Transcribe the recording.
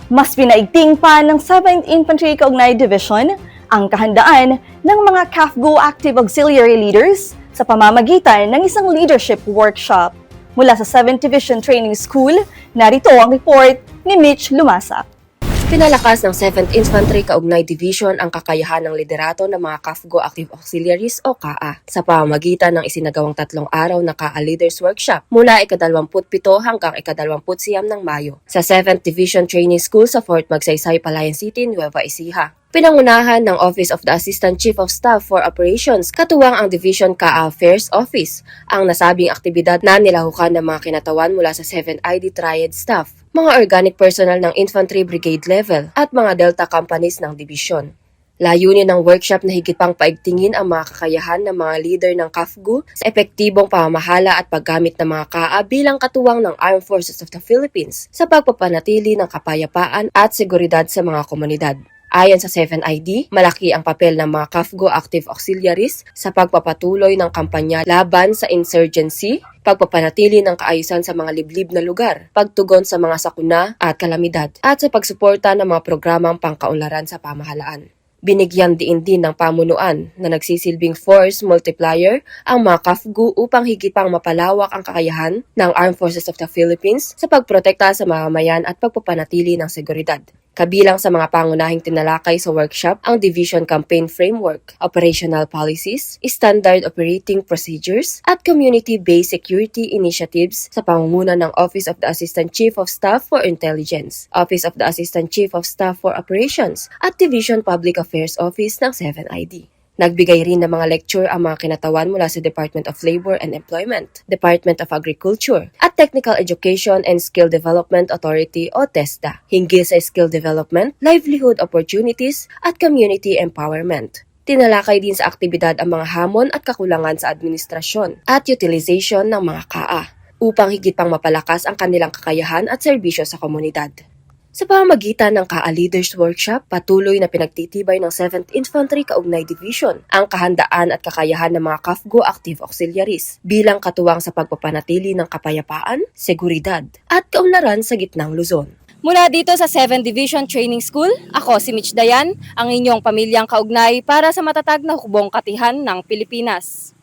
Mas pinaigting pa ng 7th Infantry Kaugnay Division ang kahandaan ng mga CAFGO Active Auxiliary Leaders sa pamamagitan ng isang leadership workshop. Mula sa 7th Division Training School, narito ang report ni Mitch Lumasa. Pinalakas ng 7th Infantry Kaugnay Division ang kakayahan ng liderato ng mga CAFGO Active Auxiliaries o CAA sa pamamagitan ng isinagawang 3 araw na CAA Leaders Workshop mula ika-27 hanggang ika-29 ng Mayo sa 7th Division Training School sa Fort Magsaysay, Palayan City, Nueva Ecija. Pinangunahan ng Office of the Assistant Chief of Staff for Operations, katuwang ang Division CAA Affairs Office, ang nasabing aktibidad na nilahukan ng mga kinatawan mula sa 7ID Triad staff, mga organic personnel ng Infantry Brigade level at mga Delta companies ng Division. Layunin ng workshop na higit pang paigtingin ang mga kakayahan ng mga leader ng CAFGO sa epektibong pamamahala at paggamit ng mga CAA bilang katuwang ng Armed Forces of the Philippines sa pagpapanatili ng kapayapaan at seguridad sa mga komunidad. Ayon sa 7ID, malaki ang papel ng mga CAFGO Active Auxiliaries sa pagpapatuloy ng kampanya laban sa insurgency, pagpapanatili ng kaayusan sa mga liblib na lugar, pagtugon sa mga sakuna at kalamidad, at sa pagsuporta ng mga programang pangkaunlaran sa pamahalaan. Binigyan diin din ng pamunuan na nagsisilbing force multiplier ang mga CAFGO upang higit pang mapalawak ang kakayahan ng Armed Forces of the Philippines sa pagprotekta sa mamamayan at pagpapanatili ng seguridad. Kabilang sa mga pangunahing tinalakay sa workshop ang Division Campaign Framework, Operational Policies, Standard Operating Procedures, at Community-Based Security Initiatives sa pangunguna ng Office of the Assistant Chief of Staff for Intelligence, Office of the Assistant Chief of Staff for Operations, at Division Public Affairs Office ng 7ID. Nagbigay rin ng mga lecture ang mga kinatawan mula sa Department of Labor and Employment, Department of Agriculture, at Technical Education and Skill Development Authority o TESDA, hinggil sa skill development, livelihood opportunities, at community empowerment. Tinalakay din sa aktibidad ang mga hamon at kakulangan sa administrasyon at utilization ng mga CAA upang higit pang mapalakas ang kanilang kakayahan at serbisyo sa komunidad. Sa pamamagitan ng CAA Leaders Workshop, patuloy na pinagtitibay ng 7th Infantry Kaugnay Division ang kahandaan at kakayahan ng mga CAFGO Active Auxiliaries bilang katuwang sa pagpapanatili ng kapayapaan, seguridad, at kaunlaran sa gitnang Luzon. Mula dito sa 7th Division Training School, ako si Mitch Dayan, ang inyong pamilyang kaugnay para sa matatag na hukbong katihan ng Pilipinas.